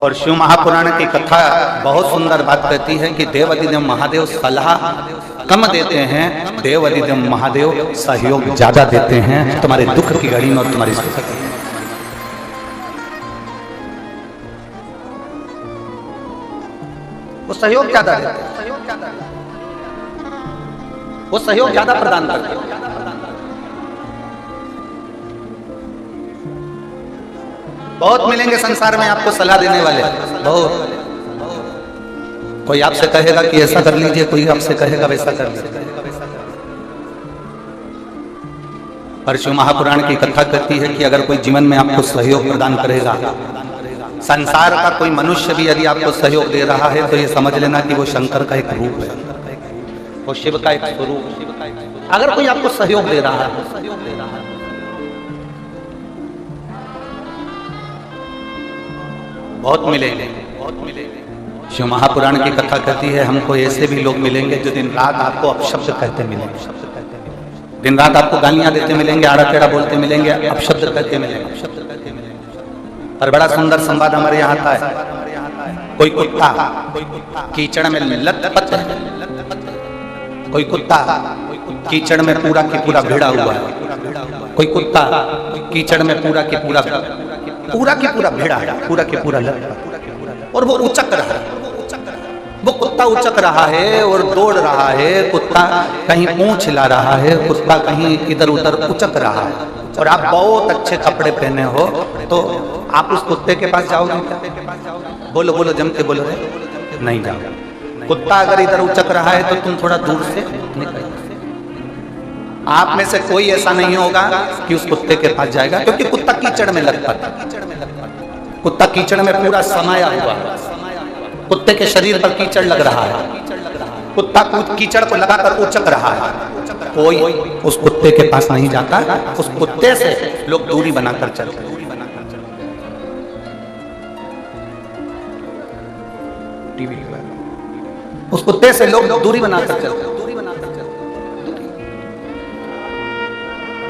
और शिव महापुराण की कथा बहुत सुंदर बात कहती है कि देव अधिदेव महादेव सलाह कम देते हैं, देव अधिदेव महादेव सहयोग ज्यादा देते हैं तुम्हारे दुख की घड़ी में और तुम्हारी सुख की। वो सहयोग ज्यादा देते हैं, वो सहयोग ज्यादा प्रदान करते हैं। बहुत मिलेंगे संसार में आपको सलाह देने वाले, बहुत। कोई आपसे कहेगा कि ऐसा कर लीजिए, कोई आपसे कहेगा वैसा कर लीजिए। पर शिव महापुराण की कथा कहती है कि अगर कोई जीवन में आपको सहयोग प्रदान करेगा, संसार का कोई मनुष्य भी यदि आपको सहयोग दे रहा है तो ये समझ लेना कि वो शंकर का एक रूप है, वो शिव का एक स्वरूप। अगर कोई आपको सहयोग दे रहा है, बहुत मिलेंगे, बहुत मिलेंगे। शिव महापुराण की कथा कहती है हमको ऐसे भी लोग मिलेंगे जो दिन रात आपको अपशब्द कहते मिलेंगे, दिन रात आपको गालियां देते मिलेंगे, आड़ा टेढ़ा बोलते मिलेंगे, अपशब्द कहते मिलेंगे। और बड़ा सुंदर संवाद हमारे यहाँ आता है। कोई कुत्ता कीचड़ में लथपथ है, कोई कुत्ता कीचड़ में पूरा की पूरा भिड़ा हुआ है, कोई कुत्ता कीचड़ में पूरा की पूरा भिड़ा है, पूरा के पूरा लथपथ, और वो उचक रहा है। वो कुत्ता उचक रहा है और दौड़ रहा है, कुत्ता कहीं पूंछ हिला रहा है, कुत्ता कहीं इधर उधर उचक रहा है। और आप बहुत अच्छे कपड़े पहने हो तो आप उस कुत्ते के पास जाओगे क्या? बोलो बोलो, जम के बोलो रे, नहीं जाओगे। कुत्ता अगर इधर उचक रहा है तो तुम थोड़ा दूर से निकल। आप में से कोई ऐसा नहीं होगा कि उस कुत्ते के पास जाएगा, क्योंकि कुत्ता कीचड़ में लगता है, कुत्ता कीचड़ में पूरा समाया हुआ है, कुत्ते के शरीर पर कीचड़ लग रहा है, कुत्ता कीचड़ को लगाकर उचक रहा है। कोई उस कुत्ते के पास नहीं जाता, उस कुत्ते से लोग दूरी बनाकर चलते हैं। उस कुत्ते से लोग दूरी बनाकर चलते हैं,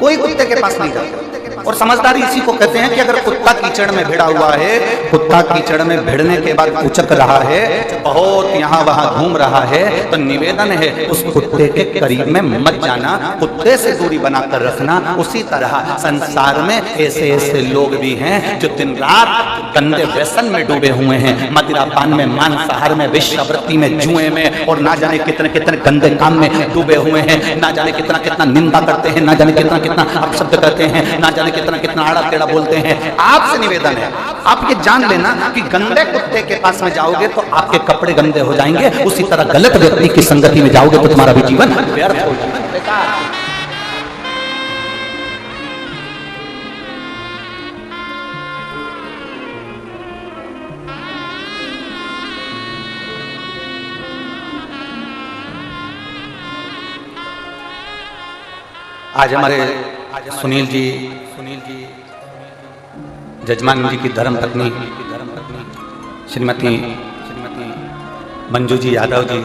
कोई कुत्ते के पास नहीं जाता। और समझदारी इसी को कहते हैं कि अगर कुत्ता कीचड़ में भिड़ा हुआ है, कुत्ता कीचड़ में भिड़ने के बाद उचक रहा है, बहुत यहाँ वहां घूम रहा है, तो निवेदन है उस कुत्ते के करीब में मत जाना, कुत्ते से दूरी बनाकर रखना। उसी तरह संसार में ऐसे ऐसे लोग भी हैं जो दिन रात गंदे व्यसन में डूबे हुए हैं, मदिरापान में, मांसाहार में, वेश्यावृत्ति में, जुए में, और ना जाने कितने कितने गंदे काम में डूबे हुए हैं, ना जाने कितना कितना निंदा करते हैं, ना जाने कितना कितना अपशब्द करते हैं, ना जाने कितना कितना आड़ा टेढ़ा बोलते हैं। आपसे निवेदन है, आप ये जान लेना कि गंदे कुत्ते के पास में जाओगे तो आपके कपड़े गंदे हो जाएंगे, उसी तरह गलत व्यक्ति की संगति में जाओगे तो तुम्हारा भी जीवन व्यर्थ हो जाएगा। आज हमारे सुनील जी जजमान जी की धर्म पत्नी श्रीमती मंजू जी यादव जी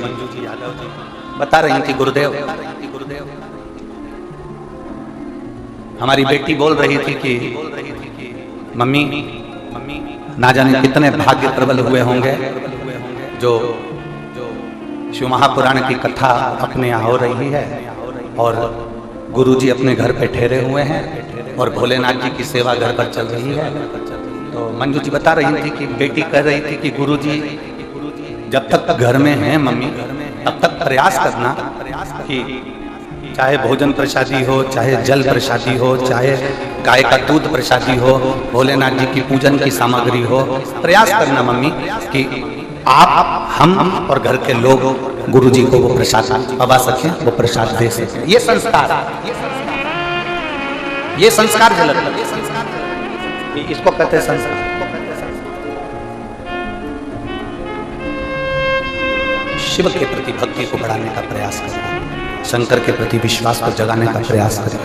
बता रही थी, गुरुदेव हमारी बेटी बोल रही थी कि मम्मी ना जाने कितने भाग्य प्रबल हुए होंगे जो शिव महापुराण की कथा अपने यहाँ हो रही है और गुरुजी अपने घर पे ठहरे हुए हैं और भोलेनाथ जी की सेवा घर पर चल रही है। तो मंजू जी बता रही थी कि बेटी कह रही थी कि गुरुजी जब तक घर में हैं मम्मी, तब तक प्रयास करना कि चाहे भोजन प्रसादी हो, चाहे जल प्रसादी हो, चाहे गाय का दूध प्रसादी हो, भोलेनाथ जी की पूजन की सामग्री हो, प्रयास करना मम्मी कि आप, हम और घर के लोग गुरु जी को वो प्रसाद पवा सकें, वो प्रसाद दे सकें। ये संस्कार, ये संस्कार झलक, इसको कहते हैं संस्कार। शिव के प्रति भक्ति को बढ़ाने का प्रयास करें, शंकर के प्रति विश्वास को जगाने का प्रयास करें,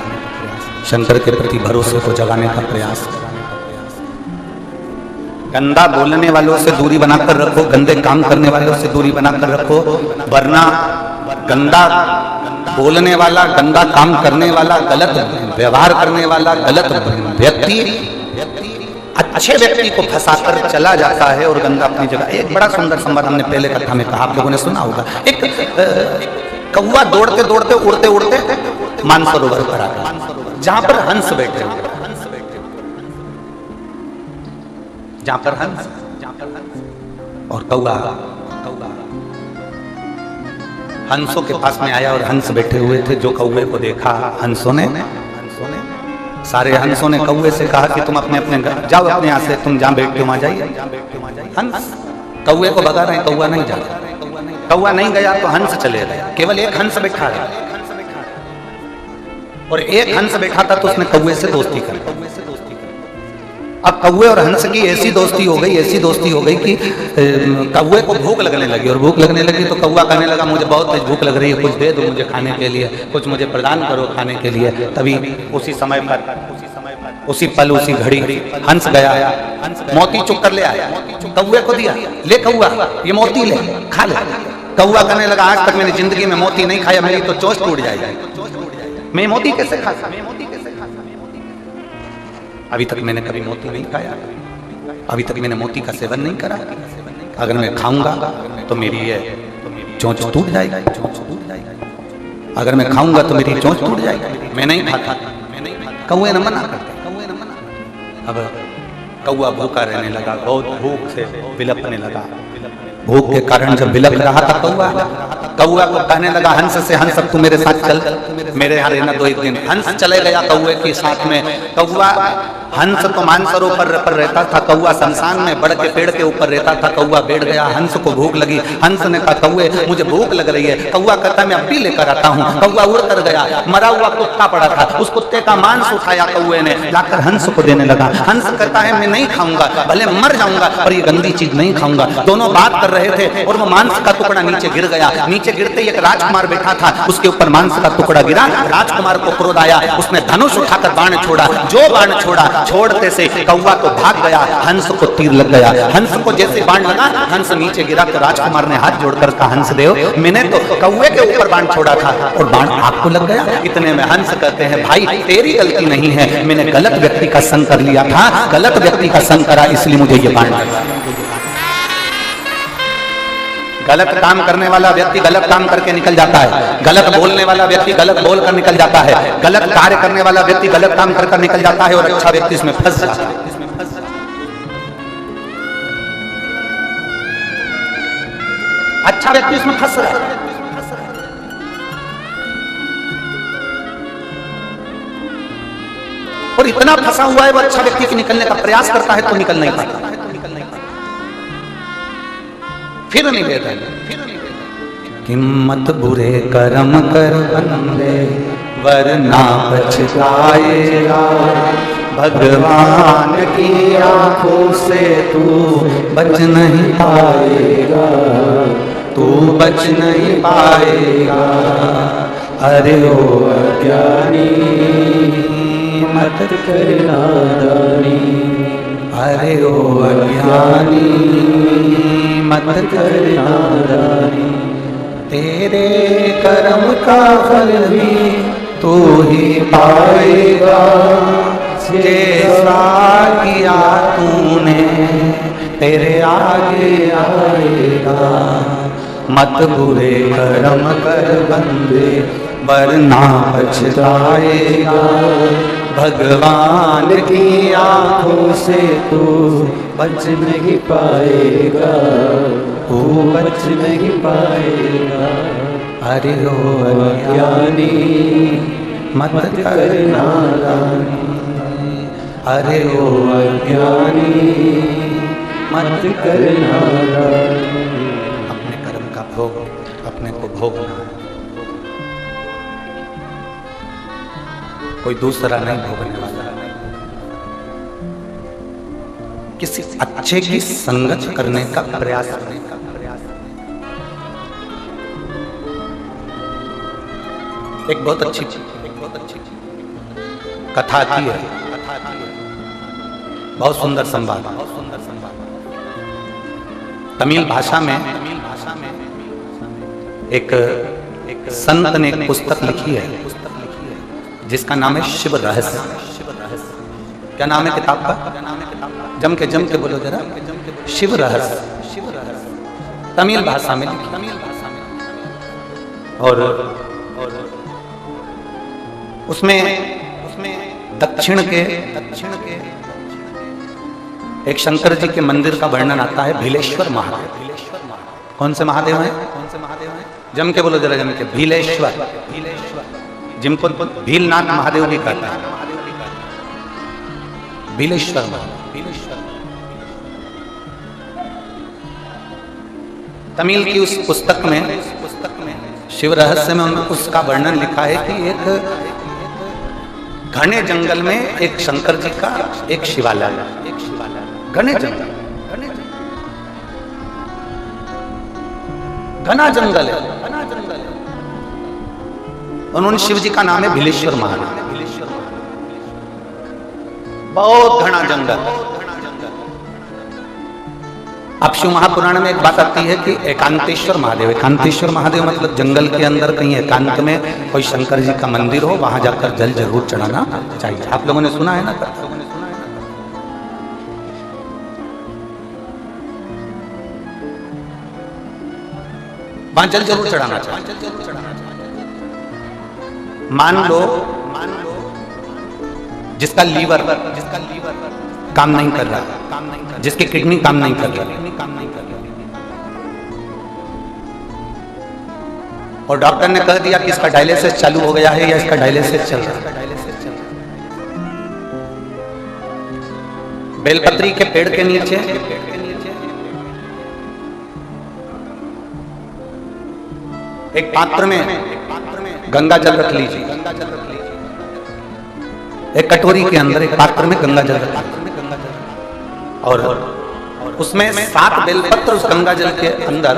शंकर के प्रति भरोसे को जगाने का प्रयास करें। गंदा बोलने वालों से दूरी बनाकर रखो, गंदे काम करने वालों से दूरी बनाकर रखो, वरना गंदा बोलने वाला, गंदा काम करने वाला, गलत व्यवहार करने वाला, गलत व्यक्ति अच्छे व्यक्ति को फंसाकर चला जाता है और गंगा अपनी जगह। एक बड़ा सुंदर संवाद हमने पहले कथा में कहा, आप लोगों ने सुना होगा। एक कौवा दौड़ते दौड़ते उड़ते उड़ते मानसरोवर पर आ गया, जहां पर हंस बैठे हुए, जहां पर हंस और कौवा हंसों के पास में आया और हंस बैठे हुए थे। जो कौवे को देखा हंसों ने सारे हंसों ने कौवे से कहा कि तुम अपने अपने जाओ, अपने यहाँ से तुम जहाँ बैठते हो वहां जाइए। हंस कौवे को भगा रहे, कौवा नहीं जाता। कौवा नहीं गया तो हंस चले गए। केवल एक हंस बैठा है और एक हंस बैठा था तो उसने कौवे से दोस्ती कर ली। अब कौवे और हंस की ऐसी दोस्ती हो गई, ऐसी दोस्ती हो गई कि कौवे को भूख लगने लगी, और भूख लगने लगी तो कौवा कहने लगा मुझे बहुत तेज भूख लग रही है, कुछ दे दो मुझे खाने के लिए, कुछ मुझे प्रदान करो खाने के लिए। तभी उसी समय पर, उसी पल, उसी घड़ी हंस गया, मोती चुक कर ले आया, कौवे को दिया, ले कौवा ये मोती ले, खा ले। कौवा कहने लगा आज तक मैंने जिंदगी में मोती नहीं खाया, मेरी तो चोंच टूट जाएगी, मैं मोती कैसे खा सकता, अभी तक मैंने कभी मोती नहीं खाया, अभी तक मैंने मोती का सेवन नहीं करा, अगर मैं खाऊंगा तो मेरी ये चोंच टूट जाएगी, अगर मैं खाऊंगा तो मेरी चोंच टूट जाएगी, मैं नहीं खाता। कौवे न मना करते। अब कौवा भूखा रहने लगा, बहुत भूख से बिलखने लगा। भूख के कारण जब बिलख रहा था कौवा को कहने लगा हंस से, हंस अब तू मेरे साथ चल, मेरे यहाँ रहना दो एक दिन। हंस चले गया कौवे के साथ में। कौवा, हंस तो मानसरोवर पर रहता था, कौवा शमशान में बड़ के पेड़ के ऊपर रहता था। कौवा बैठ गया, हंस को भूख लगी। हंस ने कहा कौवे मुझे भूख लग रही है। कौवा कहता मैं अब भी लेकर आता हूँ। कौवा उड़ कर गया, मरा हुआ कुत्ता पड़ा था, उस कुत्ते का मांस उठाया कौवे ने, लाकर हंस को देने लगा। हंस कहता है मैं नहीं खाऊंगा, भले मर जाऊंगा पर ये गंदी चीज नहीं खाऊंगा। दोनों बात कर रहे थे और वो मांस का टुकड़ा नीचे गिर गया। नीचे गिरते एक राजकुमार बैठा था, उसके ऊपर मांस का टुकड़ा गिरा। राजकुमार को क्रोध आया, उसने धनुष उठाकर बाण छोड़ा। जो बाण छोड़ा, छोड़ते से कौवा तो भाग गया, हंस को तीर लग गया। हंस को जैसे बाण लगा, हंस नीचे गिरा तो राजकुमार ने हाथ जोड़कर कहा हंस देव मैंने तो कौवे के ऊपर बाण छोड़ा था और बाण आपको लग गया। इतने में हंस कहते हैं भाई तेरी गलती नहीं है, मैंने गलत व्यक्ति का संग कर लिया था, गलत व्यक्ति का संग करा इसलिए मुझे ये बाण लगा। गलत काम करने वाला व्यक्ति गलत काम करके निकल जाता है, गलत बोलने वाला व्यक्ति गलत बोल कर निकल जाता है, गलत कार्य करने वाला व्यक्ति गलत काम कर निकल जाता है, और अच्छा व्यक्ति इसमें फंस जाता है। अच्छा व्यक्ति इसमें फंस रहा है। और इतना फंसा हुआ है वो अच्छा व्यक्ति की निकलने का प्रयास करता है तो निकल नहीं पाता, फिर नहीं देता। हिम्मत बुरे कर्म कर बंदे वरना पछताएगा, भगवान की आंखों से तू बच नहीं पाएगा, तू बच नहीं पाएगा। अरे ओ अज्ञानी मत कर नादानी, अरे ओ अज्ञानी मत कर नादानी, तेरे कर्म का फल भी तू ही पाएगा, जैसा किया तूने तेरे आगे आएगा। मत बुरे कर्म कर बंदे वरना पछताएगा, भगवान की आंखों से तू बच नहीं पाएगा, तू बच नहीं पाएगा। अरे ओ अज्ञानी मत कर नादानी, अरे ओ अज्ञानी मत कर नादानी। अपने कर्म का भोग अपने को भोगना है, कोई दूसरा नहीं भोगने वाला। किसी अच्छे की संगत करने का प्रयास करने का एक बहुत अच्छी कथा आती है, बहुत सुंदर संवाद। तमिल भाषा में एक संत ने एक पुस्तक लिखी है जिसका नाम है शिव रहस्य। क्या नाम है किताब का? जम के बोलो जरा। शिव रहस्य, तमिल भाषा में लिखी। और उसमें दक्षिण के एक शंकर जी के मंदिर का वर्णन आता है, भीलेश्वर महादेव। कौन से महादेव हैं? जम के बोलो जरा, जम के। भीलेश्वर, जिनको भीलनाथ महादेव भी कहते हैं। भीलेश्वर तमिल की उस पुस्तक में, शिव रहस्य में उसका वर्णन लिखा है कि एक घने जंगल में एक शंकर जी का एक शिवालय, घने जंगल, घना जंगल है। उन्होंने शिव जी का नाम है भीलेश्वर महादेव। बहुत घना जंगल। अब शिव महापुराण में एक बात आती है कि एकांतेश्वर महादेव, एकांतेश्वर महादेव मतलब जंगल के अंदर कहीं एकांत में कोई शंकर जी का मंदिर हो, वहां जाकर जल जरूर चढ़ाना चाहिए। आप लोगों ने सुना है ना? वहां जल जरूर चढ़ाना चाहिए। मान लो जिसका लीवर काम नहीं कर रहा, जिसकी किडनी काम नहीं कर रही, और डॉक्टर ने कह दिया कि इसका डायलिसिस चालू हो गया है या इसका डायलिसिस चल रहा है। बेलपत्री के पेड़ के नीचे एक पात्र में गंगा जल रख लीजिए। एक कटोरी के अंदर एक पात्र में गंगा जल रख लीजिए, और उसमें 7 बेलपत्र उस गंगा जल के अंदर,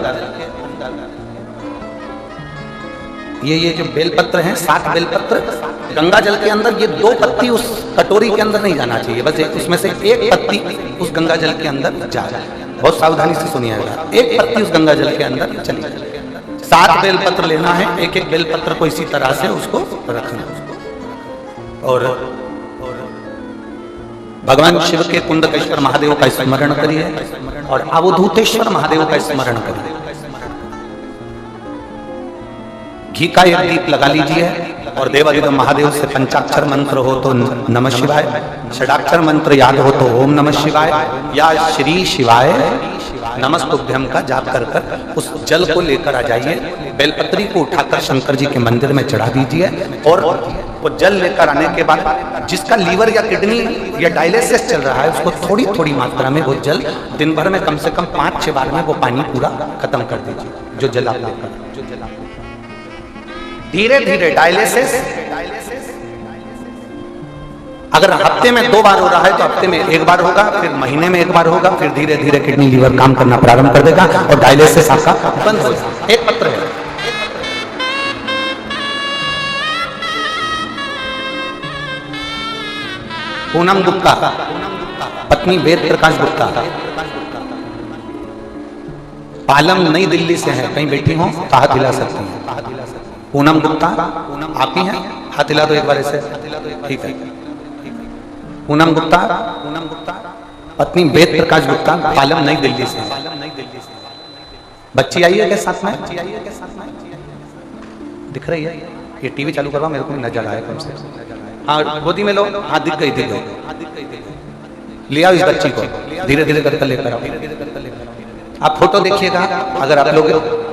ये जो बेलपत्र हैं 7 बेलपत्र गंगा जल के अंदर, ये 2 पत्ती उस कटोरी के अंदर नहीं जाना चाहिए, बस उसमें से एक पत्ती उस गंगा जल के अंदर जा रहा है। बहुत सावधानी से सुनिएगा। एक पत्ती उस गंगा जल के अंदर चली जाए। 7 बेलपत्र लेना है, एक एक बेलपत्र को इसी तरह से उसको रखना, और भगवान शिव के कुंडकेश्वर महादेव का स्मरण करिए और अवधूतेश्वर महादेव का स्मरण करिए। घी का एक दीप लगा लीजिए और देवाधिदेव महादेव से पंचाक्षर मंत्र हो तो नमः शिवाय, षडाक्षर मंत्र याद हो तो ओम नमः शिवाय या श्री शिवाय नमस्तुभ्यम का जाप कर कर उस जल को लेकर आ जाइए। बेलपत्री को उठाकर शंकर जी के मंदिर में चढ़ा दीजिए, और वो जल लेकर आने के बाद जिसका लीवर या किडनी या डायलिसिस चल रहा है उसको थोड़ी थोड़ी मात्रा में वो जल दिन भर में कम से कम 5-6 बार में वो पानी पूरा खत्म कर दीजिए। जो जल आप लेकर धीरे धीरे डायलिसिस अगर हफ्ते में 2 बार हो रहा है तो हफ्ते में 1 बार होगा, फिर महीने में 1 बार होगा, फिर धीरे धीरे किडनी लीवर काम करना प्रारंभ कर देगा और डायलिसिस आपका बंद हो जाएगा। एक पत्र है, पूनम गुप्ता, पत्नी वेद प्रकाश गुप्ता, पालम नई दिल्ली से है। कहीं बैठी हो तो हाथ हिला सकती हैं। पूनम गुप्ता आप ही हैं? हाथ हिला दो एक बार ऐसे, ठीक है। पूनम गुप्ता, पत्नी वेद प्रकाश गुप्ता, पालम नई दिल्ली से। बच्ची आई है क्या साथ में? दिख रही है? ये टीवी चालू करवा, मेरे को भी नजर आया कम से। हाँ गोदी में लो। हाँ दिख गई, दिख गई। ले आओ इस बच्ची को, धीरे धीरे करके लेकर आओ। आप फोटो देखिएगा, अगर आप लोग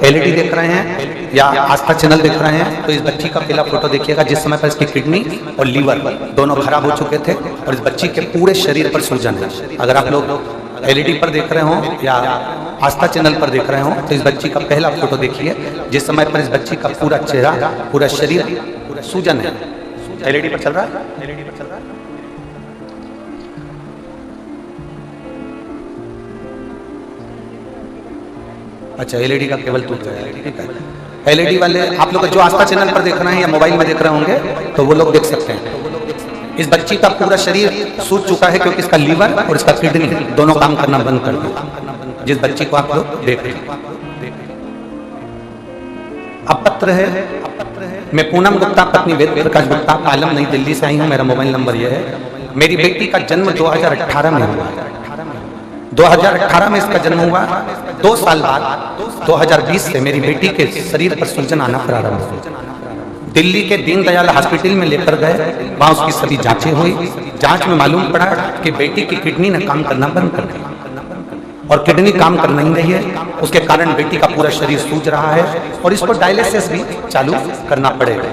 एलईडी देख रहे हैं या आस्था चैनल देख रहे हैं तो इस बच्ची का पहला फोटो देखिएगा जिस समय पर इसकी किडनी और लीवर दोनों खराब हो चुके थे और इस बच्ची के पूरे शरीर पर सूजन है। अगर आप लोग एलईडी पर देख रहे हो या आस्था चैनल पर देख रहे हो तो इस बच्ची का पहला फोटो देखिए जिस समय पर इस बच्ची का पूरा चेहरा, पूरा शरीर सूजन है। एलईडी पर चल रहा है? एलईडी पर चल रहा है। अच्छा, एलईडी का केबल टूट गया है, ठीक है। एलईडी वाले आप लोग जो आस्था चैनल पर देख रहे हैं या मोबाइल में देख रहे होंगे तो वो लोग देख सकते हैं। इस बच्ची का पूरा शरीर सूज चुका है क्योंकि इसका लीवर और इसका किडनी दोनों काम करना बंद कर दिया। जिस बच्ची को आप लोग देख रहे हैं, अब पत्र है। मैं पूनम गुप्ता, पत्नी वेद प्रकाश गुप्ता, पालम नई दिल्ली से आई हूँ। मेरा मोबाइल नंबर यह है। मेरी बेटी का जन्म 2018 में हुआ है। 2018 में इसका जन्म हुआ। 2 साल बाद 2020 से मेरी बेटी के शरीर पर सूजन आना प्रारंभ हुई। दिल्ली के दीनदयाल हॉस्पिटल में लेकर गए, वहां उसकी सभी जांचें हुई। जांच में मालूम पड़ा कि बेटी की किडनी ने काम करना बंद कर दिया और किडनी काम कर नहीं रही है। उसके कारण बेटी का पूरा शरीर सूज रहा है और इसको डायलिसिस भी चालू करना पड़ेगा।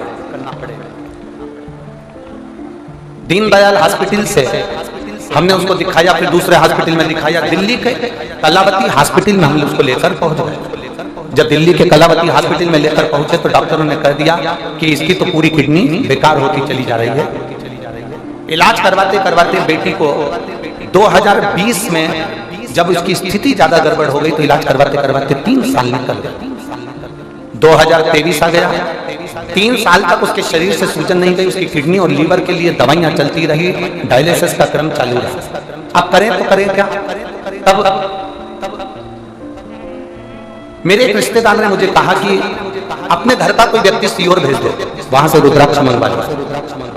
दीनदयाल हॉस्पिटल से हमने उसको दिखाया, फिर दूसरे हॉस्पिटल में दिखाया। दिल्ली के कलावती हॉस्पिटल में हम उसको लेकर पहुंच गए। जब दिल्ली के कलावती हॉस्पिटल में लेकर पहुंचे तो डॉक्टरों ने कह दिया कि इसकी तो पूरी किडनी बेकार होती चली जा रही है। इलाज करवाते करवाते बेटी को 2020 में जब उसकी स्थिति ज्यादा गड़बड़ हो गई तो इलाज करवाते करवाते 3 साल निकल गए। 2023 आ गया। 3 साल तक उसके शरीर से सूजन नहीं गई। उसकी किडनी और लीवर के लिए दवाइयां चलती रही, डायलिसिस का क्रम चालू रहा। अब करें तो करें क्या? तब मेरे एक रिश्तेदार ने मुझे कहा कि अपने घर का कोई व्यक्ति सीहोर भेज दो, वहां से रुद्राक्ष मंगवा लो।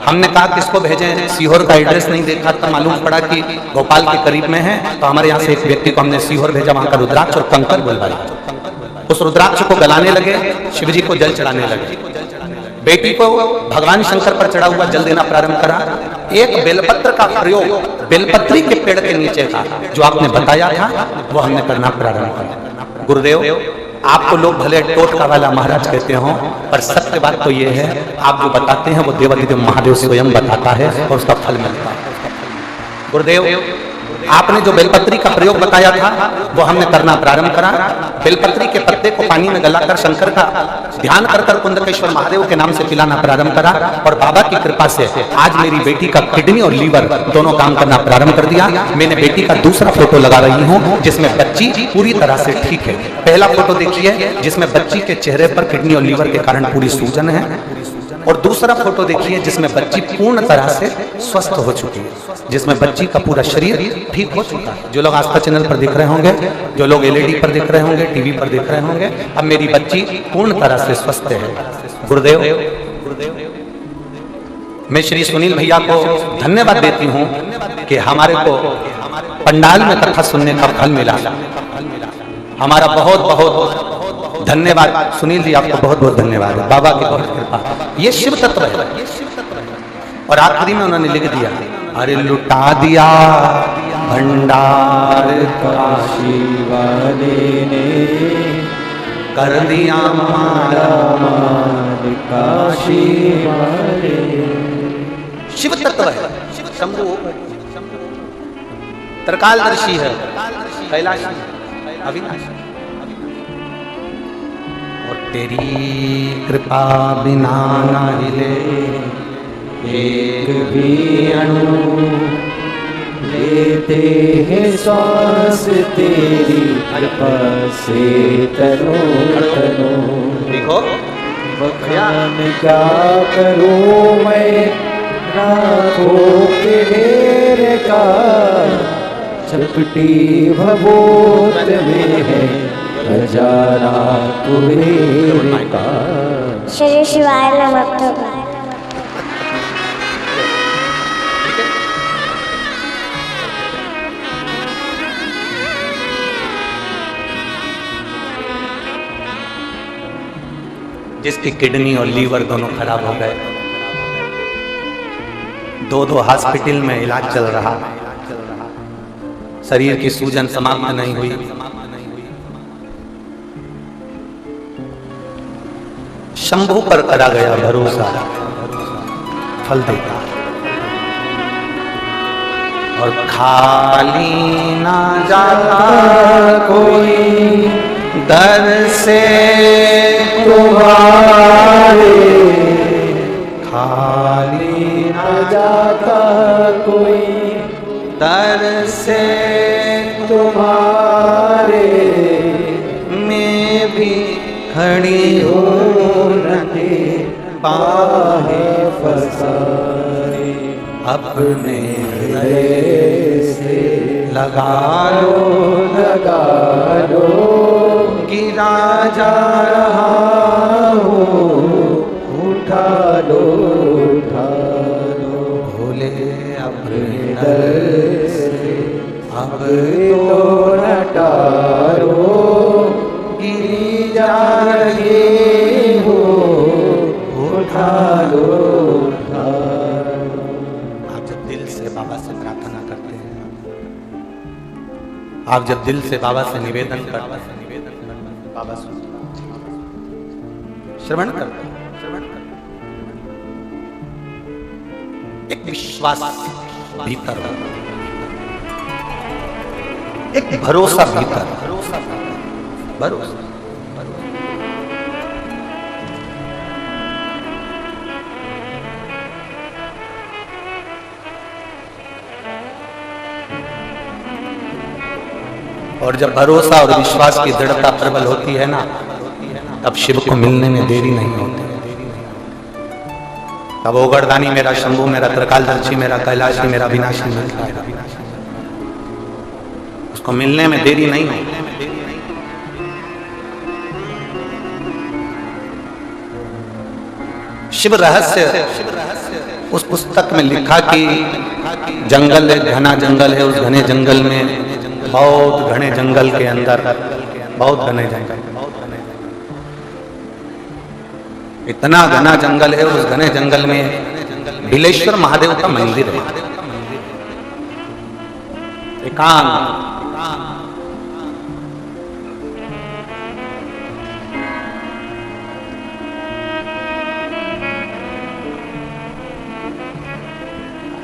हमने कहा किसको भेजें? सीहोर का एड्रेस नहीं देखा तो मालूम पड़ा कि भोपाल के करीब में है। तो हमारे यहाँ से एक व्यक्ति को हमने सीहोर भेजा, वहां का रुद्राक्ष और कंकर बुलवाया। उस रुद्राक्ष को गलाने लगे, शिव जी को जल चढ़ाने लगे। बेटी को भगवान शंकर पर चढ़ा हुआ जल देना प्रारंभ करा। एक बेलपत्र का प्रयोग बेलपत्री के पेड़ के नीचे का जो आपने बताया था वो हमने करना प्रारंभ किया। गुरुदेव, आपको लोग भले टोटका वाला महाराज कहते हो, पर सत्य बात तो ये है, आप जो बताते हैं वो देवादिदेव महादेव स्वयं बताता है और उसका फल मिलता है। गुरुदेव, आपने जो बेलपत्री का प्रयोग बताया था वो हमने करना प्रारंभ करा। बेलपत्री के पत्ते को पानी में गलाकर शंकर का ध्यान कर कुंदकेश्वर महादेव के नाम से पिलाना प्रारंभ करा और बाबा की कृपा से आज मेरी बेटी का किडनी और लीवर दोनों काम करना प्रारंभ कर दिया। मैंने बेटी का दूसरा फोटो लगा रही हूँ जिसमें बच्ची पूरी तरह से ठीक है। पहला फोटो देखिए जिसमें बच्ची के चेहरे पर किडनी और लीवर के कारण पूरी सूजन है, और दूसरा फोटो देखिए जिसमें बच्ची पूर्ण तरह से स्वस्थ हो चुकी है, जिसमें बच्ची का पूरा शरीर ठीक हो चुका है। जो लोग आस्था चैनल पर देख रहे होंगे, जो लोग एलईडी पर देख रहे होंगे, टीवी पर देख रहे होंगे, अब मेरी बच्ची पूर्ण तरह से स्वस्थ है। गुरुदेव, मैं श्री सुनील भैया को धन्यवाद देती हूँ कि हमारे को पंडाल में कथा सुनने का फल मिला। हमारा बहुत बहुत धन्यवाद सुनील जी, आपको बहुत बहुत धन्यवाद है। बाबा की बहुत कृपा। ये शिव तत्व है। और आखिरी में उन्होंने लिख दिया, अरे लुटा दिया भंडार काशी वाले ने, कर दिया मारा मार काशी वाले। शिव तत्व है, शंभु त्रिकालदर्शी है, कैलाशी, अविनाशी। और तेरी कृपा बिना ना हिले एक भी अणु, लेते हैं श्वास तेरी कृपा से तनो तनो। देखो बखान क्या करूं मैं राखों के ढेर का, चपटी भभूत में है खजाना कुबेर का। श्री शिवाय नमः। जिसकी किडनी और लीवर दोनों खराब हो गए, 2 हॉस्पिटल में इलाज चल रहा, शरीर की सूजन समाप्त नहीं हुई, शंभू पर करा गया भरोसा, फल देगा। और खाली ना जाता कोई दर से तुम्हारे, खाली ना जाता कोई दर से तुम्हारे, मैं भी खड़ी हो रहे बाहें फसाए, अपने हृदय से लगा लो, गिरा जा रहा हो, उठा लो भोले अपने दर से अब तो आप जब दिल से बाबा से निवेदन करते हैं, बाबा श्रवण करते हैं, एक विश्वास भीतर हो, एक भरोसा भीतर, भरोसा। और जब भरोसा और विश्वास की दृढ़ता प्रबल होती है ना, तब शिव को मिलने में देरी नहीं होती। तब ओगरदानी मेरा, शंभू मेरा, त्रिकालदर्शी मेरा, कैलाशी मेरा, विनाशी मिलता है। उसको मिलने में देरी नहीं होती। शिव रहस्य उस पुस्तक में लिखा कि जंगल है, घना जंगल है, उस घने जंगल में, बहुत घने जंगल के अंदर, बहुत घने जंगल, इतना घना जंगल है, उस घने जंगल में बिलेश्वर महादेव का मंदिर है, एकांत।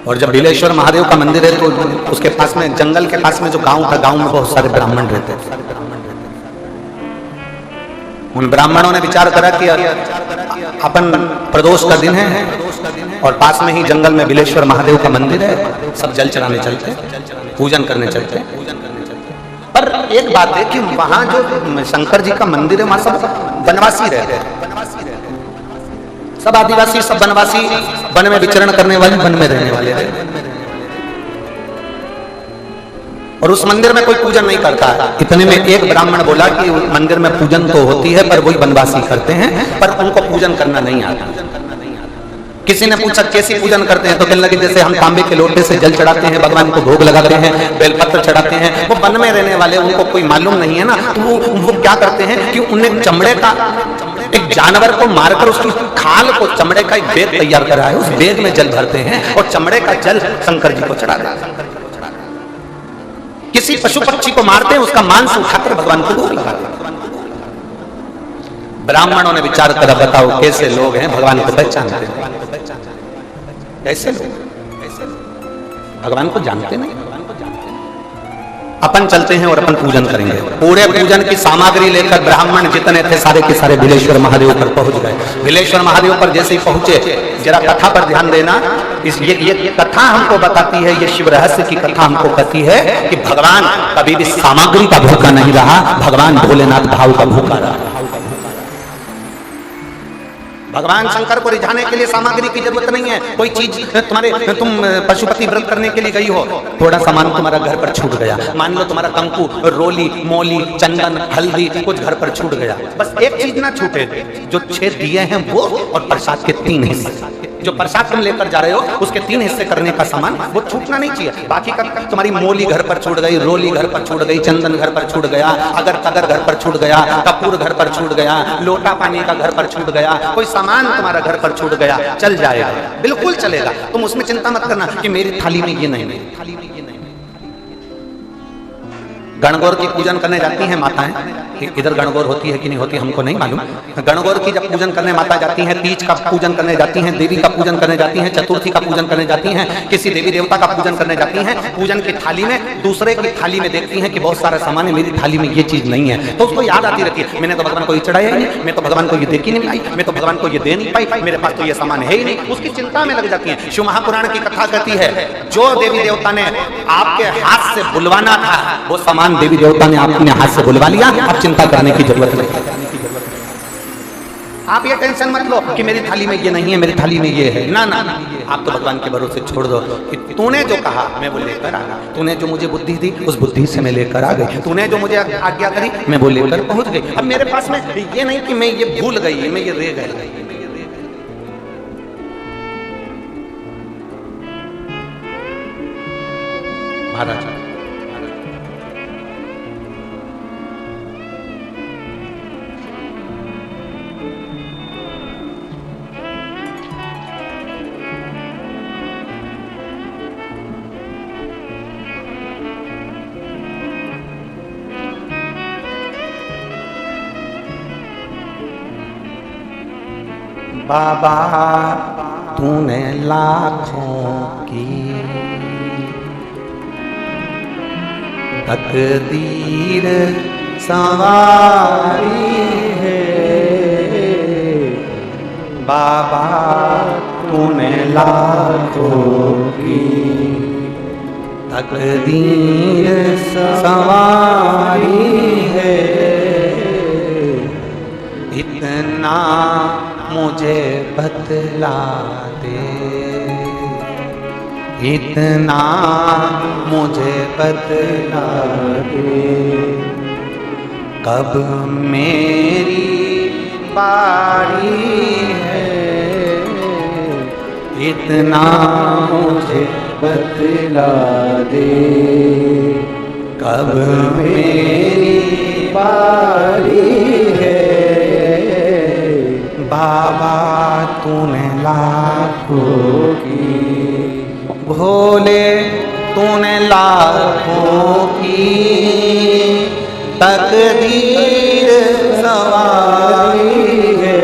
और जब बिलेश्वर महादेव का मंदिर है तो उसके पास में, जंगल के पास में जो गांव था, गांव में बहुत सारे ब्राह्मण रहते थे। उन ब्राह्मणों ने विचार करा कि अपन प्रदोष का दिन है और पास में ही जंगल में बिलेश्वर महादेव का मंदिर है, सब जल चढ़ाने चलते, पूजन करने चलते। पर एक बात है कि वहां जो शंकर जी का मंदिर है, वहां सब वनवासी रहते हैं, सब आदिवासी, सब वनवासी, वन में विचरण करने वाले, वन में रहने वाले थे। और उस मंदिर में कोई पूजन नहीं करता है। इतने में एक ब्राह्मण बोला कि मंदिर में पूजन तो होती है, पर वही वनवासी करते हैं, पर उनको पूजन करना नहीं आता। किसी ने पूछा कैसी पूजन करते हैं, तो कहने लगे जैसे हम तांबे के लोटे से जल चढ़ाते हैं, भगवान को भोग लगाते हैं, बेलपत्र चढ़ाते हैं। वो वन में रहने वाले, उनको कोई मालूम नहीं है ना, तो वो क्या करते हैं कि उन्हें चमड़े का, एक जानवर को मारकर उसकी खाल को, चमड़े का एक बैग तैयार करा है, उस बैग में जल भरते हैं और चमड़े का जल शंकर जी को चढ़ा देते हैं। किसी पशु पक्षी को मारते हैं, उसका मांस उठाकर भगवान को भोग लगाते हैं। ब्राह्मणों ने विचार करा, बताओ कैसे लोग हैं, भगवान को पहचानते हैं, कैसे लोग भगवान को जानते नहीं। अपन चलते हैं और अपन पूजन करेंगे। पूरे पूजन की सामग्री लेकर ब्राह्मण जितने थे सारे के सारे बिलेश्वर महादेव पर पहुंच गए। बिलेश्वर महादेव पर जैसे ही पहुंचे, जरा कथा पर ध्यान देना, ये कथा हमको बताती है, ये शिव रहस्य की कथा हमको कहती है कि भगवान कभी भी सामग्री का भूखा नहीं रहा, भगवान भोलेनाथ भाव का भूखा रहा। भगवान शंकर को रिझाने के लिए सामग्री की जरूरत नहीं है। कोई चीज तुम पशुपति व्रत करने के लिए गई हो, थोड़ा सामान तुम्हारा घर पर छूट गया, मान लो तुम्हारा कंकु, रोली, मौली, चंदन, हल्दी कुछ घर पर छूट गया, बस एक चीज ना छूटे, जो 6 दिए हैं वो और प्रसाद के 3 हिस्से। जो प्रसाद तुम लेकर जा रहे हो उसके 3 हिस्से करने का सामान वो छूटना नहीं चाहिए। बाकी का तुम्हारी मौली घर पर छूट गई, रोली घर पर छूट गई, चंदन घर पर छूट गया, अगर कगर घर पर छूट गया, कपूर घर पर छूट गया, लोटा पानी का घर पर छूट गया, कोई सामान तुम्हारा घर पर छूट गया, चल जाएगा, बिल्कुल चलेगा। तुम उसमें चिंता मत करना कि मेरी थाली में ये नहीं। गणगौर की पूजन करने जाती हैं माताएं, इधर गणगौर होती है कि नहीं होती हमको नहीं मालूम। गणगौर की जब पूजन करने माता जाती हैं, तीज का पूजन करने जाती हैं, देवी का पूजन करने जाती हैं, चतुर्थी का पूजन करने जाती हैं, किसी देवी देवता का पूजन करने जाती हैं, पूजन की थाली में दूसरे की थाली में देखती हैं कि बहुत सारा सामान है, मेरी थाली में ये चीज नहीं है, तो उसको याद आती रहती है, मैंने तो भगवान को ये चढ़ाया ही नहीं, मैं तो भगवान को ये दे नहीं पाई, मैं तो भगवान को ये दे नहीं पाई, मेरे पास तो ये सामान है ही नहीं, उसकी चिंता में लग जाती है। शिव महापुराण की कथा कहती है, जो देवी देवता ने आपके हाथ से बुलवाना था वो सामान देवी देवता ने अपने हाथ से बुलवा लिया, अब चिंता करने की जरूरत नहीं। आप ये टेंशन मत लो कि मेरी थाली में ये नहीं है, मेरी थाली में ये है, ना ना, आप तो भगवान के भरोसे छोड़ दो कि तूने जो कहा मैं वो लेकर आ गया, तूने जो मुझे बुद्धि दी उस बुद्धि से मैं लेकर आ गई, तूने जो मुझे आज्ञा करी मैं वो लेकर पहुंच गई। अब मेरे पास में ये नहीं कि मैं ये भूल गई, मैं ये रह गई। महाराज बाबा तूने लाखों की तकदीर संवारी है, बाबा तूने लाखों की तकदीर संवारी है, इतना मुझे बतला दे, इतना मुझे बतला दे, कब मेरी बारी है, इतना मुझे बतला दे, कब मेरी बारी है, बाबा तूने लाखों की, भोले तूने लाखों की तकदीर संवारी है,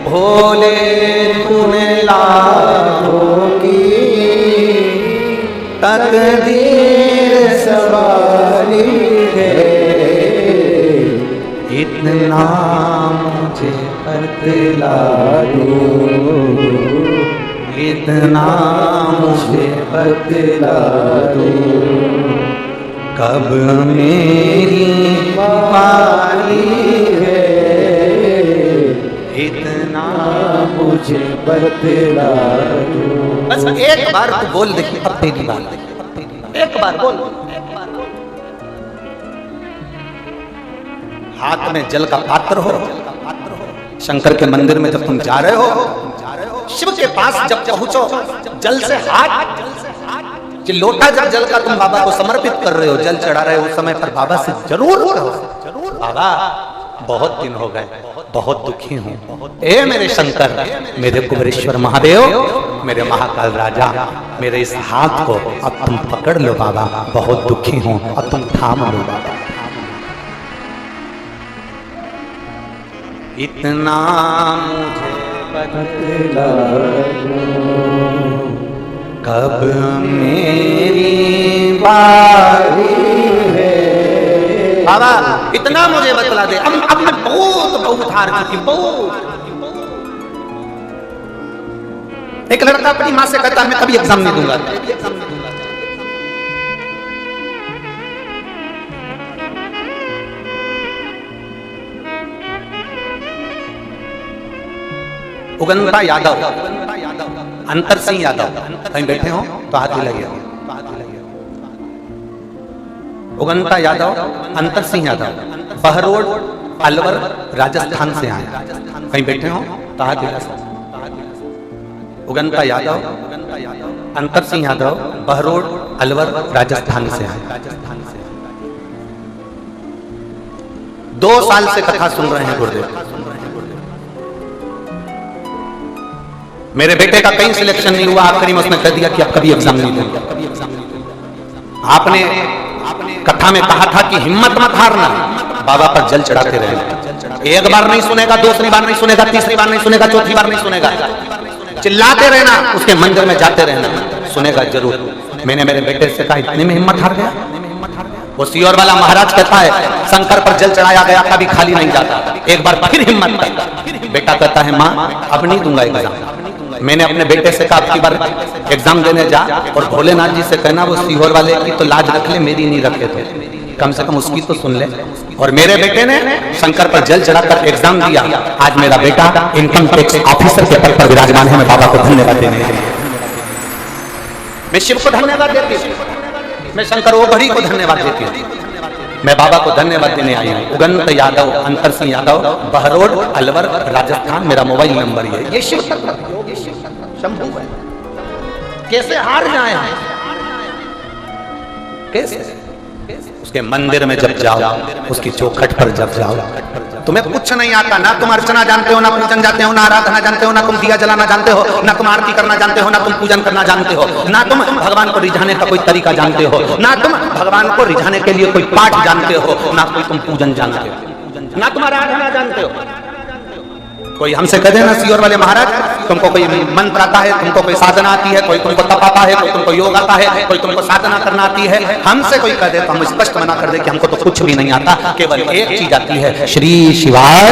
भोले तूने लाखों की तकदीर संवारी है, इतना मुझे बतला दो, इतना मुझे बतला दो, कब मेरी बारी है, इतना मुझे बतला दो। बस एक बार तू बोल देखिए, अब तेरी बात, एक बार बोल। हाथ में जल का पात्र हो, शंकर के मंदिर में जब तुम जा रहे हो, शिव के पास जब पहुंचो, जल से हाथ, लोटा जब जल का तुम बाबा को समर्पित कर रहे हो, जल चढ़ा रहे हो, उस समय पर बाबा से जरूर कहो, बाबा बहुत दिन हो गए, बहुत दुखी हूँ, ए मेरे शंकर, मेरे कुबेरेश्वर महादेव, मेरे महाकाल राजा, मेरे इस हाथ को अब तुम पकड़ लो बाबा, बहुत दुखी हूँ, अब तुम थाम लो बाबा। इतना मुझे बतला दो, कब मेरी बारी है, बाबा इतना मुझे बतला दे, अब मैं बहुत हार चुकी, बहुत। एक लड़का अपनी माँ से कहता है मैं कभी एग्जाम नहीं दूंगा, उगंता यादव, अंतर सिंह यादव, कहीं बैठे हो तो हाथ हिलाइए। उगंता यादव, अंतर सिंह यादव, बहरोड अलवर राजस्थान से आए, कहीं बैठे हो तो हाथ हिला। उगंता यादव, अंतर सिंह यादव, बहरोड अलवर राजस्थान से आए, 2 साल से कथा सुन रहे हैं गुरुदेव। मेरे बेटे का कहीं सिलेक्शन नहीं हुआ, आखिरी में उसने कह दिया कि अब कभी एग्जाम नहीं देंगे। आपने कथा में कहा था कि हिम्मत मत हारना, बाबा पर जल चढ़ाते रहना, एक बार नहीं सुनेगा, दूसरी बार नहीं सुनेगा, तीसरी बार नहीं सुनेगा, चौथी बार नहीं सुनेगा, चिल्लाते रहना, उसके मंदिर में जाते रहना, सुनेगा जरूर। मैंने मेरे बेटे से कहा इतने में हिम्मत हार गया। वो सियोर वाला महाराज कहता है शंकर पर जल चढ़ाया गया कभी खाली नहीं जाता, एक बार फिर हिम्मत कर। बेटा कहता है माँ अब नहीं दूंगा एग्जाम। मैंने अपने बेटे से कहा आपकी बार एग्जाम देने जा और भोलेनाथ जी से कहना वो सीहोर वाले की तो लाज रख ले, मेरी नहीं रखे तो कम से कम उसकी तो सुन ले। और मेरे बेटे ने शंकर पर जल चढ़ाकर एग्जाम दिया, आज मेरा बेटा इनकम टैक्स ऑफिसर के पद पर विराजमान है। मैं बाबा को धन्यवाद देने के लिए, मैं शिव को धन्यवाद देती हूँ, मैं शंकर ओघड़ी को धन्यवाद देती हूँ, मैं बाबा को धन्यवाद देने आई हूँ। उगंत यादव, अंतर सिंह यादव, बहरोड अलवर राजस्थान, मेरा मोबाइल नंबर ये शिव शंभू है। कैसे हार जाए, कैसे? उसके मंदिर में जब जाओ, उसकी चौखट पर जब जाओ, तुम्हें कुछ नहीं आता, ना तुम अर्चना जानते हो, ना पूजन जानते हो, ना आराधना जानते हो, ना तुम दिया जलाना जानते हो, ना तुम आरती करना जानते हो, ना तुम पूजन करना जानते हो, ना तुम भगवान को रिझाने का कोई तरीका जानते हो, ना तुम भगवान को रिझाने के लिए कोई पाठ जानते हो, ना कोई तुम पूजन जानते हो, ना तुम आराधना जानते हो। कोई हमसे कह देना सीओर वाले महाराज, तुमको कोई मंत्र आता है, तुमको कोई साधना आती है, कोई तुमको तप आता है, कोई तुमको योग आता है, कोई तुमको साधना करना आती है, हमसे कोई कह दे तो हम स्पष्ट मना कर दे कि हमको तो कुछ भी नहीं आता, केवल एक चीज आती है, श्री शिवाय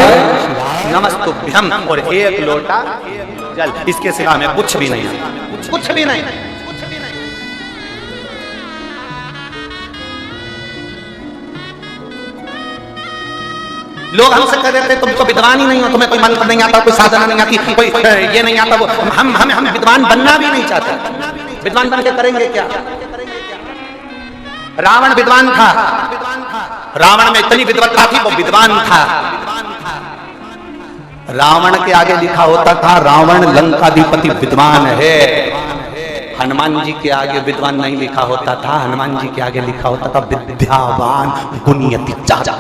नमस्तुभ्यम और एक लोटा जल, इसके सिवा हमें कुछ भी नहीं आता, कुछ भी नहीं। लोग हमसे कह देते तुम तो विद्वान ही नहीं हो, तुम्हें कोई मंत्र नहीं आता, कोई साधना नहीं आती, कोई ये नहीं आता, वो हम विद्वान बनना भी नहीं चाहते। विद्वान बन के करेंगे क्या? रावण विद्वान था, रावण में इतनी विद्वत्ता थी, वो विद्वान था। रावण के आगे लिखा होता था रावण लंकाधिपति विद्वान है। हनुमान जी के आगे विद्वान नहीं लिखा होता था, हनुमान जी के आगे लिखा होता था विद्यावान गुणयति चाचा।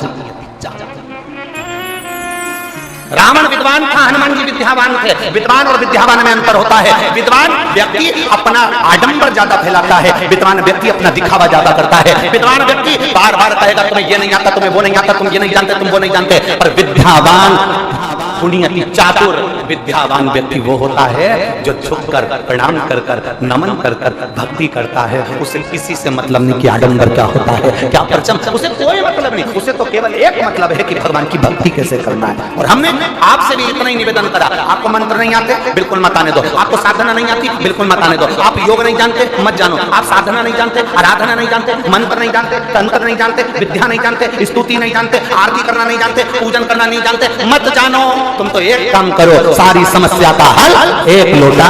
रावण विद्वान था, हनुमान जी विद्यावान थे। विद्वान और विद्यावान में अंतर होता है। विद्वान व्यक्ति अपना आडंबर ज्यादा फैलाता है, विद्वान व्यक्ति अपना दिखावा ज्यादा करता है। विद्वान व्यक्ति बार बार कहेगा तुम्हें ये नहीं आता, तुम्हें वो नहीं आता, तुम ये नहीं जानते, तुम वो नहीं जानते। पर विद्यावान पुण्यति चातुर विद्यावान व्यक्ति वो होता है जो झुककर प्रणाम कर कर नमन कर कर भक्ति करता है। उसे किसी से मतलब नहीं कि आडंबर क्या होता है, क्या परचम, उसे कोई मतलब नहीं। उसे तो केवल एक मतलब है कि भगवान की भक्ति कैसे करना है। और हमने आपसे भी इतना ही निवेदन करा, आपको मंत्र नहीं आते बिल्कुल मत आने दो, आपको साधना नहीं आती बिल्कुल मत आने दो, आप योग नहीं जानते मत जानो, आप साधना नहीं जानते, आराधना नहीं जानते, मंत्र नहीं जानते, तंत्र नहीं जानते, विद्या नहीं जानते, स्तुति नहीं जानते, आरती करना नहीं जानते, पूजन करना नहीं जानते, मत जानो। तुम तो एक काम करो, सारी समस्या का हल एक लोटा।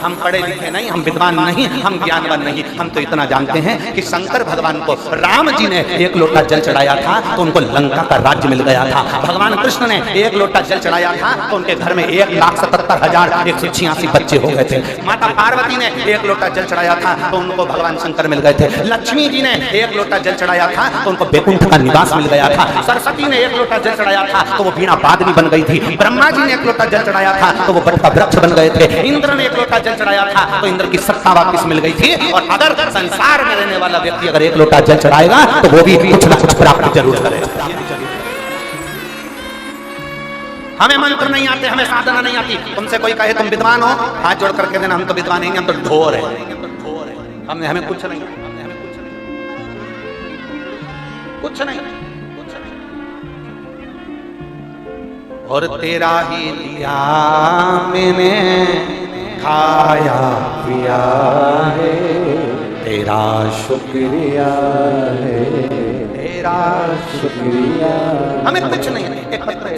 हम पढ़े लिखे नहीं, हम विद्वान नहीं, हम ज्ञानवान नहीं, हम तो इतना जानते हैं कि शंकर भगवान को राम जी ने एक लोटा जल चढ़ाया था तो उनको लंका का राज्य मिल गया था। भगवान कृष्ण ने एक लोटा जल चढ़ाया था तो उनके घर में 1,77,186 बच्चे हो गए थे। माता पार्वती ने एक लोटा जल चढ़ाया था तो उनको भगवान शंकर मिल गए थे। लक्ष्मी जी ने एक लोटा जल चढ़ाया था तो उनको बैकुंठ का निवास मिल गया था। सरस्वती ने एक लोटा जल चढ़ाया था तो वो वीणा वादनी बन गई थी। ब्रह्मा जी ने एक लोटा जल चढ़ाया था तो वो बट का वृक्ष बन गए थे। इंद्र ने एक लोटा जल चढ़ाया था तो इंद्र की सत्ता वापस मिल गई थी। और अगर संसार में रहने वाला व्यक्ति अगर एक लोटा जल चढ़ाएगा तो वो भी कुछ ना कुछ प्राप्त जरूर करेगा। हमें मंत्र नहीं आते, हमें साधना नहीं आती। तुमसे कोई कहे तुम विद्वान हो, हाथ जोड़ करके देना हम तो विद्वान नहीं, हम तो ढोर है, हमें कुछ नहीं, कुछ नहीं। और तेरा ही दिया मैंने खाया पिया है, तेरा शुक्रिया है, तेरा शुक्रिया। हमें कुछ नहीं है, एक पत्र है।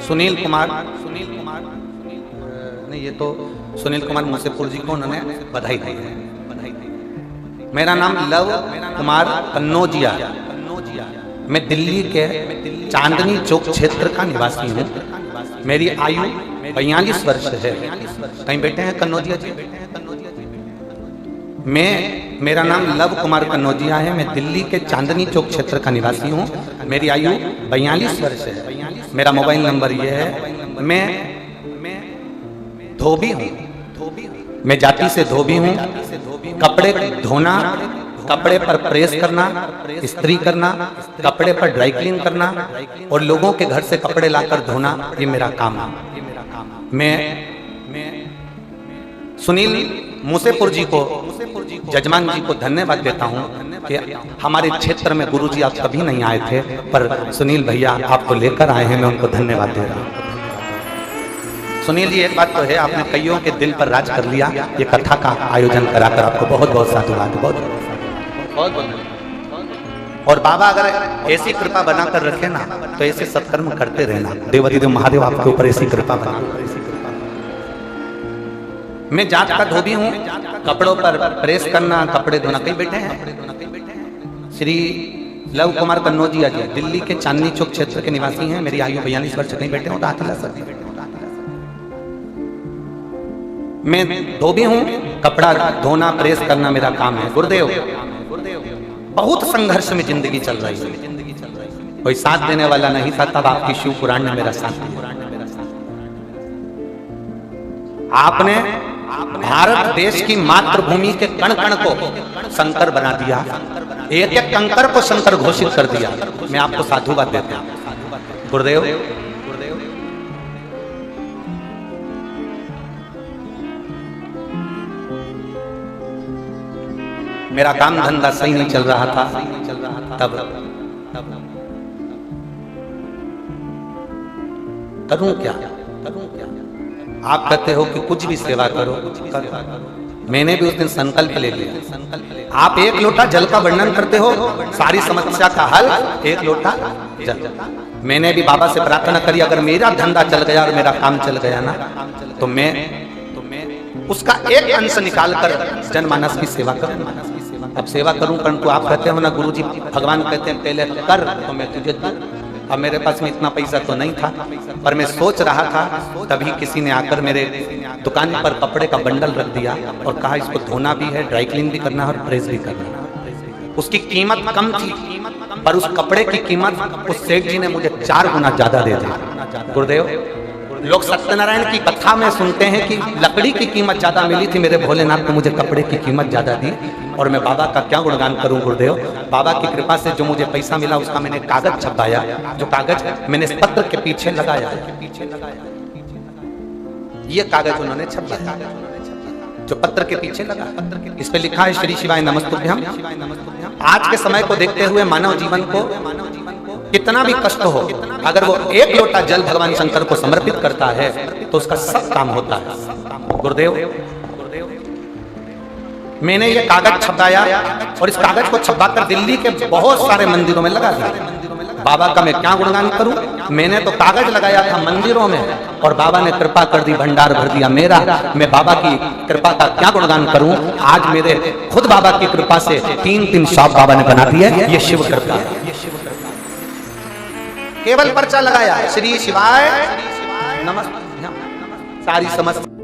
सुनील कुमार नहीं, ये तो सुनील कुमार मुसेपुर जी को उन्होंने बधाई दी है। मेरा नाम लव कुमार कन्नौजिया, मैं दिल्ली के चांदनी चौक क्षेत्र का निवासी हूँ। मेरी आयु 42 वर्ष है। कहीं बैठे हैं कन्नौजिया जी? मेरा नाम लव कुमार कन्नौजिया है। मैं दिल्ली के चांदनी चौक क्षेत्र का निवासी हूँ। मेरी आयु 42 वर्ष है। मेरा मोबाइल नंबर ये है। मैं धोबी हूँ, मैं जाति से धोबी हूँ। कपड़े धोना, कपड़े पर प्रेस करना, इस्त्री करना, कपड़े पर ड्राई क्लीन करना और लोगों के घर से कपड़े लाकर धोना, ये मेरा काम है। मैं सुनील मुसेपुर जी को, जजमान जी को धन्यवाद देता हूँ कि हमारे क्षेत्र में गुरुजी आप कभी नहीं आए थे, पर सुनील भैया आपको लेकर आए हैं, मैं उनको धन्यवाद दे रहा हूँ। सुनील जी, एक बात तो है, आपने कईयों के दिल पर राज कर लिया। ये कथा का आयोजन कराकर आपको बहुत बहुत साधुवाद, बहुत बहुत। और बाबा अगर ऐसी कृपा बनाकर रखे ना तो ऐसे सत्कर्म करते रहना। देवाधिदेव महादेव आपके ऊपर ऐसी कृपा बना। मैं जात का धोबी हूँ, कपड़ों पर प्रेस करना, कपड़े धोना। कहीं बैठे हैं श्री लव कुमार कन्नौजिया जी, दिल्ली के चांदनी चौक क्षेत्र के निवासी हैं। मेरी आयु 42 वर्ष। कहीं बैठे हो तो हाथ हिला सकते। मैं धोबी हूँ, कपड़ा धोना प्रेस करना मेरा काम है। गुरुदेव बहुत संघर्ष में जिंदगी चल रही है, कोई साथ देने वाला नहीं था, तब आपकी शिव पुराण ने मेरा साथ दिया। आपने भारत देश की मातृभूमि के कण कण को शंकर बना दिया, एक एक कंकर को शंकर घोषित कर दिया। मैं आपको साधुवाद देता हूं गुरुदेव। मेरा काम धंधा सही नहीं चल रहा था, तब करूं क्या? आप कहते हो कि कुछ भी सेवा करो, मैंने भी उस दिन संकल्प ले लिया। आप एक लोटा जल का वर्णन करते हो, सारी समस्या का हल एक लोटा जल। मैंने भी बाबा से प्रार्थना करी, अगर मेरा धंधा चल गया और मेरा काम चल गया ना, तो मैं उसका एक अंश निकालकर जनमानस की सेवा करूं। अब सेवा करूं, परंतु आप कहते हो ना गुरुजी, भगवान कहते हैं पहले कर तो मैं तुझे दूं। अब मेरे पास में इतना पैसा तो नहीं था, पर मैं सोच रहा था, तभी किसी ने आकर मेरे दुकान पर कपड़े का बंडल रख दिया और कहा इसको धोना भी है, ड्राई क्लीन भी करना है और प्रेस भी करना है। उसकी कीमत कम थी, पर उस कपड़े की कीमत उस सेठ जी ने मुझे 4 गुना ज्यादा दे दी। गुरुदेव, लोग सत्यनारायण की कथा में सुनते हैं कि लकड़ी की कीमत ज्यादा मिली थी, मेरे भोलेनाथ ने मुझे कपड़े की कीमत ज्यादा दी। और मैं बाबा का क्या गुणगान करूं गुरुदेव। बाबा की कृपा से जो मुझे पैसा मिला उसका मैंने कागज छपाया, जो कागज मैंने इस पत्र के पीछे लगाया, ये कागज उन्होंने छपाया जो पत्र के पीछे लगा। इस पे लिखा है श्री शिवाय नमस्तुभ्यम। आज के समय को देखते हुए मानव जीवन को कितना भी कष्ट हो, अगर वो एक लोटा जल भगवान शंकर को समर्पित करता है तो उसका सब काम होता है। गुरुदेव, मैंने ये कागज छपाया और इस कागज को छपाकर दिल्ली के बहुत सारे मंदिरों में लगा दिया। बाबा का मैं क्या गुणगान करूं, मैंने तो कागज लगाया था मंदिरों में और बाबा ने कृपा कर दी, भंडार भर दिया मेरा। मैं बाबा की कृपा का क्या गुणगान करूं। आज मेरे खुद बाबा की कृपा से 3 शॉप बाबा ने बना दिया। ये शिव कृपा है, केवल पर्चा लगाया श्री शिवाय नमस्तुभ्यम, सारी समस्या